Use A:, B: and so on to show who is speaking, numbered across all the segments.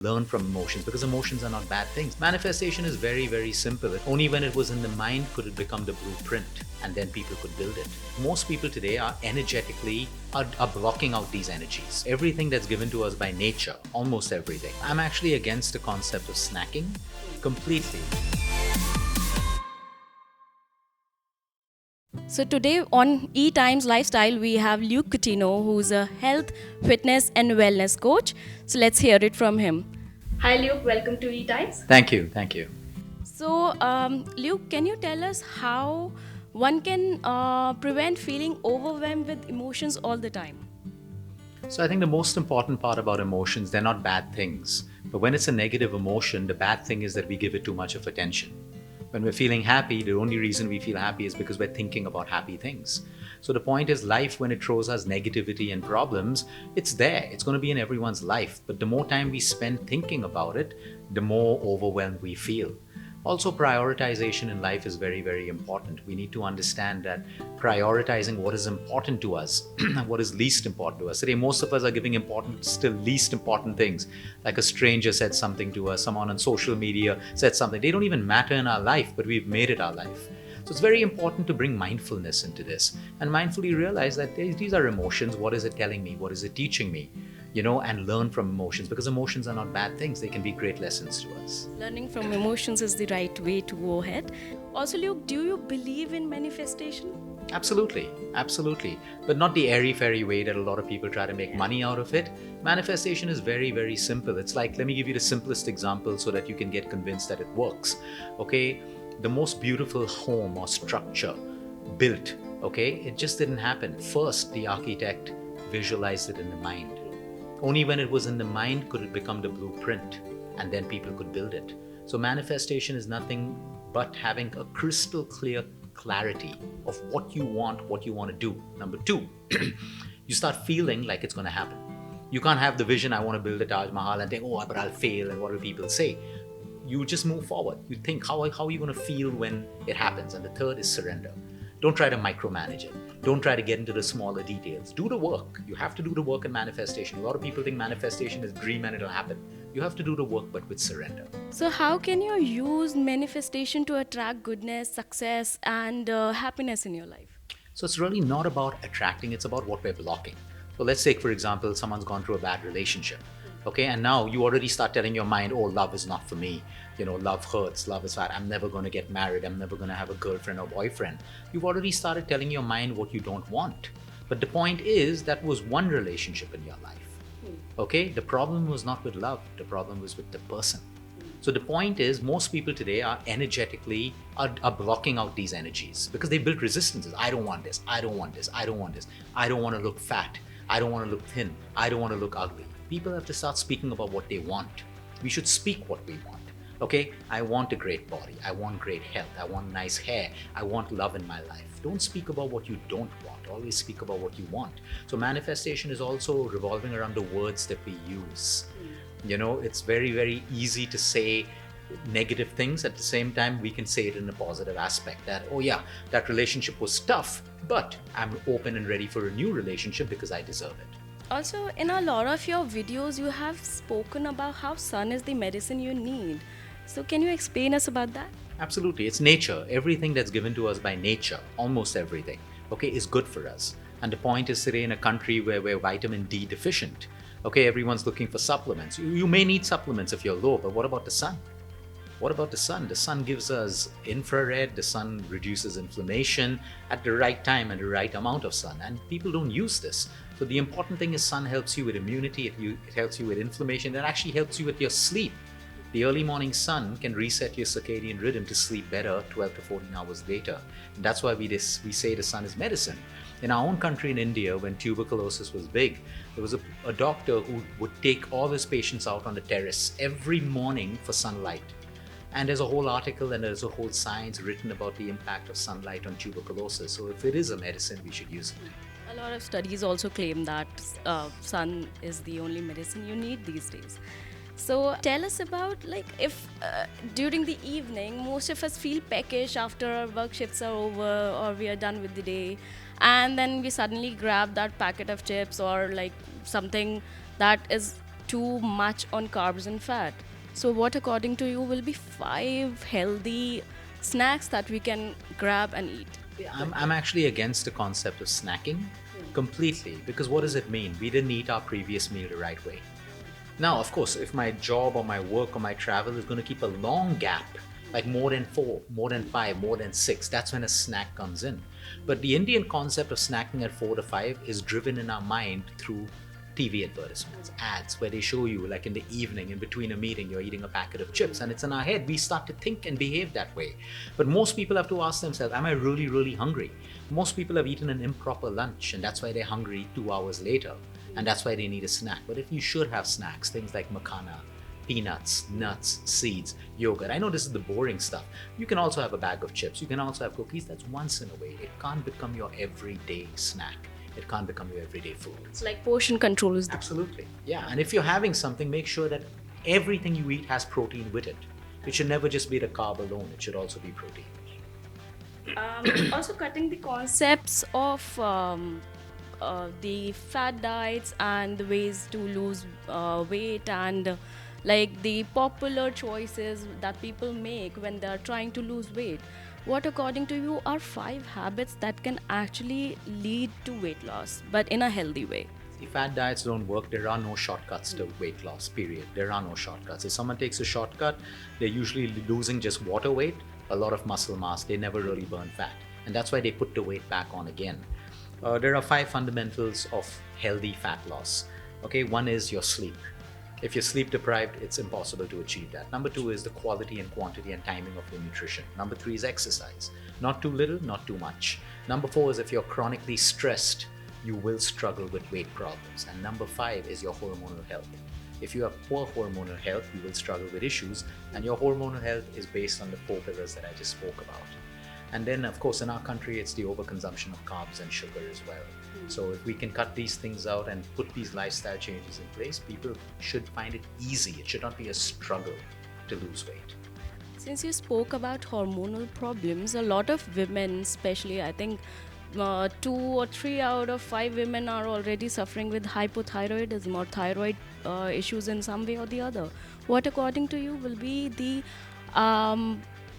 A: learn from emotions because emotions are not bad things. Manifestation is very, very simple. Only when it was in the mind could it become the blueprint and then people could build it. Most people today are energetically are blocking out these energies. Everything that's given to us by nature, almost everything. I'm actually against the concept of snacking completely.
B: So today on E Times Lifestyle, we have Luke Coutinho, who's a health, fitness, and wellness coach. So let's hear it from him. Hi, Luke. Welcome to E Times.
A: Thank you. Thank you.
B: So, Luke, can you tell us how one can prevent feeling overwhelmed with emotions all the time?
A: So I think the most important part about emotions, they're not bad things. But when it's a negative emotion, the bad thing is that we give it too much of attention. When we're feeling happy, the only reason we feel happy is because we're thinking about happy things. So the point is, life, when it throws us negativity and problems, it's there. It's going to be in everyone's life. But the more time we spend thinking about it, the more overwhelmed we feel. Also, prioritization in life is very, very important. We need to understand that prioritizing what is important to us and what is least important to us. Today, most of us are giving importance to least important things. Like a stranger said something to us, someone on social media said something. They don't even matter in our life, but we've made it our life. So it's very important to bring mindfulness into this and mindfully realize that these are emotions. What is it telling me? What is it teaching me? And learn from emotions because emotions are not bad things. They can be great lessons to us.
B: Learning from emotions is the right way to go ahead. Also, Luke, do you believe in manifestation?
A: Absolutely, absolutely. But not the airy-fairy way that a lot of people try to make money out of it. Manifestation is very, very simple. It's like, let me give you the simplest example so that you can get convinced that it works. Okay, the most beautiful home or structure built, okay, it just didn't happen. First, the architect visualized it in the mind. Only when it was in the mind could it become the blueprint and then people could build it. So manifestation is nothing but having a crystal clear clarity of what you want to do. Number two, you start feeling like it's going to happen. You can't have the vision, I want to build a Taj Mahal, and think, oh, but I'll fail, and what will people say? You just move forward. You think, how are you going to feel when it happens? And the third is surrender. Don't try to micromanage it. Don't try to get into the smaller details. Do the work. You have to do the work in manifestation. A lot of people think manifestation is dream and it'll happen. You have to do the work, but with surrender.
B: So, how can you use manifestation to attract goodness, success, and happiness in your life?
A: So it's really not about attracting, it's about what we're blocking. So let's take, for example, someone's gone through a bad relationship. Okay, and now you already start telling your mind, oh, love is not for me. Love hurts, love is bad. I'm never going to get married. I'm never going to have a girlfriend or boyfriend. You've already started telling your mind what you don't want. But the point is, that was one relationship in your life. Okay, the problem was not with love. The problem was with the person. So the point is, most people today are energetically are blocking out these energies because they built resistances. I don't want this. I don't want this. I don't want this. I don't want to look fat. I don't want to look thin. I don't want to look ugly. People have to start speaking about what they want. We should speak what we want. Okay, I want a great body. I want great health. I want nice hair. I want love in my life. Don't speak about what you don't want. Always speak about what you want. So manifestation is also revolving around the words that we use. It's very, very easy to say negative things. At the same time, we can say it in a positive aspect that, oh yeah, that relationship was tough, but I'm open and ready for a new relationship because I deserve it.
B: Also, in a lot of your videos, you have spoken about how sun is the medicine you need. So, can you explain us about that?
A: Absolutely. It's nature. Everything that's given to us by nature, almost everything, okay, is good for us. And the point is, today in a country where we're vitamin D deficient, okay, everyone's looking for supplements. You may need supplements if you're low, but what about the sun? What about the sun? The sun gives us infrared, the sun reduces inflammation at the right time and the right amount of sun. And people don't use this. So the important thing is sun helps you with immunity, it helps you with inflammation, it actually helps you with your sleep. The early morning sun can reset your circadian rhythm to sleep better 12 to 14 hours later. And that's why we say the sun is medicine. In our own country in India, when tuberculosis was big, there was a doctor who would take all his patients out on the terrace every morning for sunlight. And there's a whole article and there's a whole science written about the impact of sunlight on tuberculosis. So if it is a medicine, we should use it.
B: A lot of studies also claim that sun is the only medicine you need these days. So tell us about if during the evening most of us feel peckish after our work shifts are over or we are done with the day, and then we suddenly grab that packet of chips or something that is too much on carbs and fat. So, what according to you will be 5 healthy snacks that we can grab and eat?
A: Yeah, I'm actually against the concept of snacking completely, because what does it mean? We didn't eat our previous meal the right way. Now, of course, if my job or my work or my travel is going to keep a long gap, like more than 4, more than 5, more than 6, that's when a snack comes in. But the Indian concept of snacking at 4 to 5 is driven in our mind through TV advertisements, ads, where they show you, like in the evening, in between a meeting, you're eating a packet of chips, and it's in our head. We start to think and behave that way. But most people have to ask themselves, am I really, really hungry? Most people have eaten an improper lunch, and that's why they're hungry 2 hours later, and that's why they need a snack. But if you should have snacks, things like makhana, peanuts, nuts, seeds, yogurt. I know this is the boring stuff. You can also have a bag of chips. You can also have cookies. That's once in a way. It can't become your everyday snack. It can't become your everyday food.
B: It's like portion control is the
A: Absolutely. Yeah. And if you're having something, make sure that everything you eat has protein with it. It should never just be the carb alone. It should also be protein.
B: Also cutting the concepts of the fat diets and the ways to lose weight and like the popular choices that people make when they are trying to lose weight. What according to you are 5 habits that can actually lead to weight loss but in a healthy way?
A: See, fat diets don't work. There are no shortcuts to weight loss, period. There are no shortcuts. If someone takes a shortcut, they're usually losing just water weight, a lot of muscle mass. They never really burn fat. And that's why they put the weight back on again. There are 5 fundamentals of healthy fat loss. Okay, one is your sleep. If you're sleep deprived, it's impossible to achieve that. Number 2 is the quality and quantity and timing of your nutrition. Number 3 is exercise. Not too little, not too much. Number 4 is if you're chronically stressed, you will struggle with weight problems. And number 5 is your hormonal health. If you have poor hormonal health, you will struggle with issues. And your hormonal health is based on the 4 pillars that I just spoke about. And then, of course, in our country, it's the overconsumption of carbs and sugar as well. So if we can cut these things out and put these lifestyle changes in place, people should find it easy. It should not be a struggle to lose weight.
B: Since you spoke about hormonal problems, a lot of women, especially, I think 2 or 3 out of 5 women are already suffering with hypothyroidism or thyroid issues in some way or the other. What, according to you, will be the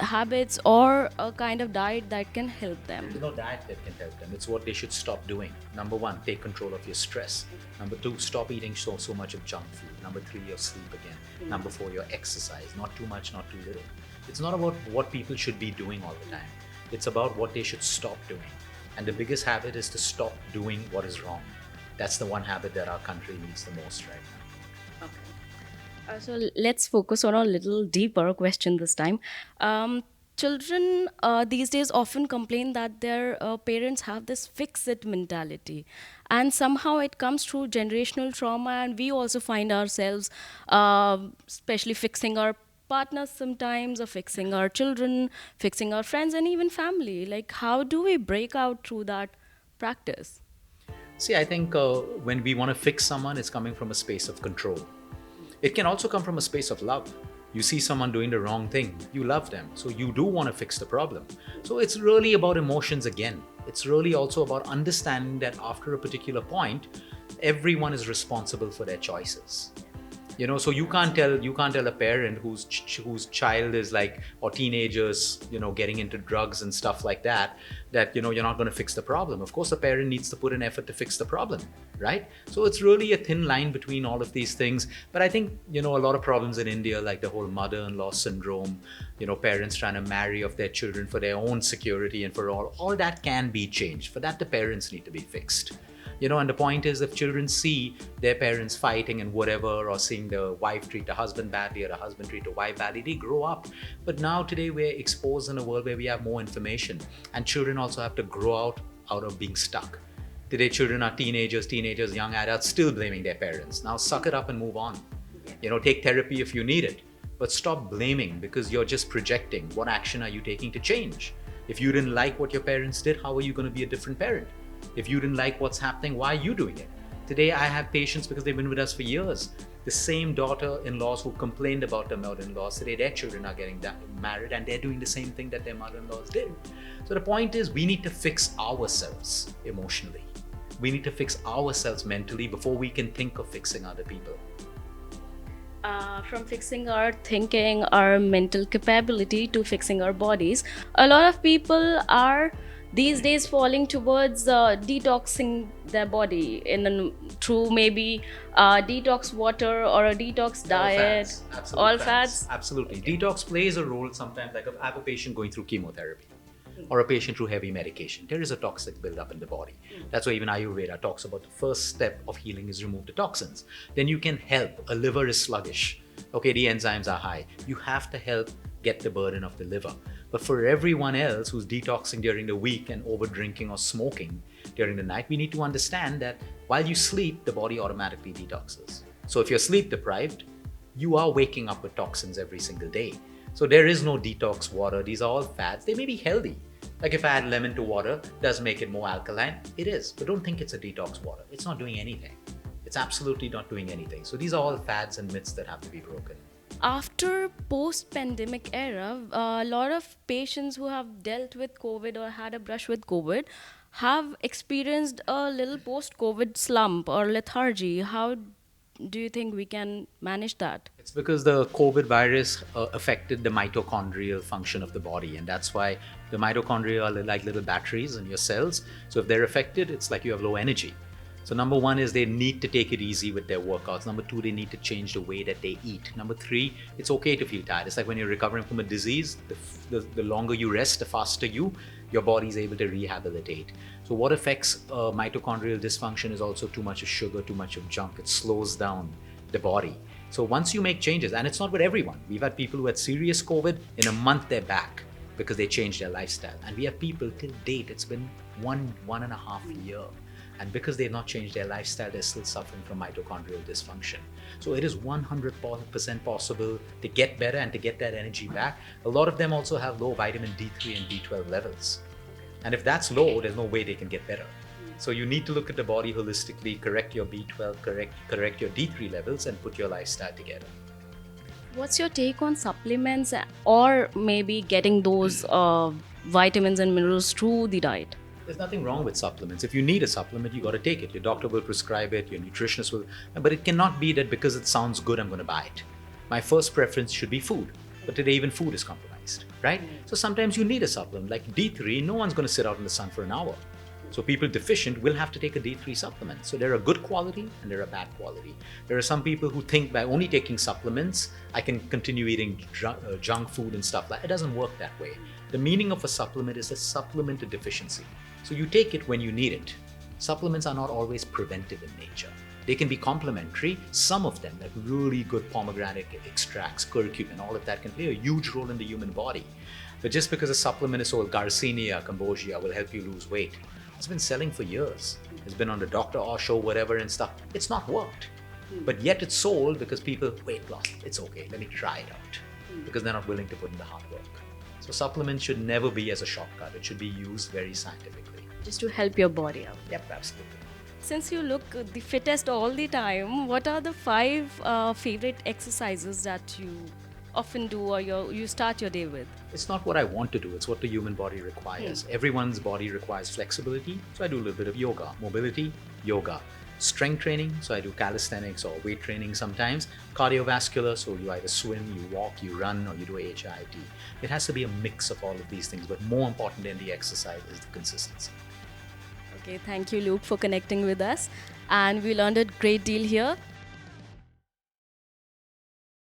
B: habits or a kind of diet that can help them?
A: There's no diet that can help them. It's what they should stop doing. Number 1, take control of your stress. Number 2, stop eating so much of junk food. Number 3, your sleep again. Number 4, your exercise. Not too much, not too little. It's not about what people should be doing all the time. It's about what they should stop doing. And the biggest habit is to stop doing what is wrong. That's the one habit that our country needs the most right now.
B: Okay. So let's focus on a little deeper question this time. Children these days often complain that their parents have this fix-it mentality, and somehow it comes through generational trauma, and we also find ourselves especially fixing our partners sometimes, or fixing our children, fixing our friends, and even family. Like, how do we break out through that practice?
A: See, I think when we want to fix someone, it's coming from a space of control. It can also come from a space of love. You see someone doing the wrong thing, you love them, so you do want to fix the problem. So it's really about emotions again. It's really also about understanding that after a particular point, everyone is responsible for their choices. You know, so you can't tell a parent whose child is like, or teenagers, you know, getting into drugs and stuff like that, you know, you're not going to fix the problem. Of course, the parent needs to put an effort to fix the problem, right? So it's really a thin line between all of these things. But I think, you know, a lot of problems in India, like the whole mother-in-law syndrome, you know, parents trying to marry off their children for their own security and for all that can be changed. For that, the parents need to be fixed. You know, and the point is, if children see their parents fighting and whatever, or seeing the wife treat the husband badly or the husband treat the wife badly, they grow up. But now today we're exposed in a world where we have more information, and children also have to grow out of being stuck. Today children are teenagers, young adults, still blaming their parents. Now suck it up and move on. You know, take therapy if you need it, but stop blaming, because you're just projecting. What action are you taking to change? If you didn't like what your parents did, how are you going to be a different parent? If you didn't like what's happening, why are you doing it? Today, I have patients because they've been with us for years. The same daughter-in-laws who complained about their mother-in-laws, today their children are getting married and they're doing the same thing that their mother-in-laws did. So the point is, we need to fix ourselves emotionally. We need to fix ourselves mentally before we can think of fixing other people.
B: From fixing our thinking, our mental capability to fixing our bodies, a lot of people are these days falling towards detoxing their body through maybe detox water or a detox
A: All
B: diet,
A: fats, absolute
B: all
A: fats.
B: fats.
A: Absolutely. Detox plays a role sometimes, like I have a patient going through chemotherapy or a patient through heavy medication. There is a toxic buildup in the body. That's why even Ayurveda talks about the first step of healing is remove the toxins. Then you can help. A liver is sluggish. Okay, the enzymes are high. You have to help get the burden of the liver. But for everyone else who's detoxing during the week and over drinking or smoking during the night, we need to understand that while you sleep, the body automatically detoxes. So if you're sleep deprived, you are waking up with toxins every single day. So there is no detox water. These are all fats. They may be healthy. Like if I add lemon to water, does make it more alkaline? It is. But don't think it's a detox water. It's not doing anything. It's absolutely not doing anything. So these are all fads and myths that have to be broken.
B: After post-pandemic era, a lot of patients who have dealt with COVID or had a brush with COVID have experienced a little post-COVID slump or lethargy. How do you think we can manage that?
A: It's because the COVID virus affected the mitochondrial function of the body, and that's why the mitochondria are like little batteries in your cells. So if they're affected, it's like you have low energy. So number one is they need to take it easy with their workouts. Number two, they need to change the way that they eat. Number three, it's okay to feel tired. It's like when you're recovering from a disease, the longer you rest, the faster your body is able to rehabilitate. So what affects mitochondrial dysfunction is also too much of sugar, too much of junk. It slows down the body. So once you make changes, and it's not with everyone. We've had people who had serious COVID, in a month they're back because they changed their lifestyle. And we have people till date, it's been one and a half year. And because they've not changed their lifestyle, they're still suffering from mitochondrial dysfunction. So it is 100% possible to get better and to get that energy back. A lot of them also have low vitamin D3 and B12 levels. And if that's low, there's no way they can get better. So you need to look at the body holistically, correct your B12, correct your D3 levels, and put your lifestyle together.
B: What's your take on supplements or maybe getting those vitamins and minerals through the diet?
A: There's nothing wrong with supplements. If you need a supplement, you got to take it. Your doctor will prescribe it, your nutritionist will, but it cannot be that because it sounds good, I'm going to buy it. My first preference should be food, but today even food is compromised, right? So sometimes you need a supplement like D3. No one's going to sit out in the sun for an hour. So people deficient will have to take a D3 supplement. So there are good quality and there are bad quality. There are some people who think by only taking supplements, I can continue eating junk food and stuff like that. It doesn't work that way. The meaning of a supplement is a supplement to deficiency. So you take it when you need it. Supplements are not always preventive in nature. They can be complementary. Some of them, like really good pomegranate extracts, curcumin, all of that can play a huge role in the human body. But just because a supplement is sold, Garcinia, Cambogia, will help you lose weight, it's been selling for years. It's been on the Dr. Oz show, whatever and stuff. It's not worked. But yet it's sold because people, weight loss, it's okay, let me try it out. Because they're not willing to put in the hard work. So supplements should never be as a shortcut. It should be used very scientifically.
B: Just to help your body out.
A: Yep, absolutely.
B: Since you look the fittest all the time, what are the 5 favorite exercises that you often do or you start your day with?
A: It's not what I want to do, it's what the human body requires. Everyone's body requires flexibility, so I do a little bit of yoga. Mobility, yoga. Strength training, so I do calisthenics or weight training sometimes. Cardiovascular, so you either swim, you walk, you run, or you do HIIT. It has to be a mix of all of these things, but more important than the exercise is the consistency.
B: Okay, thank you, Luke, for connecting with us. And we learned a great deal here.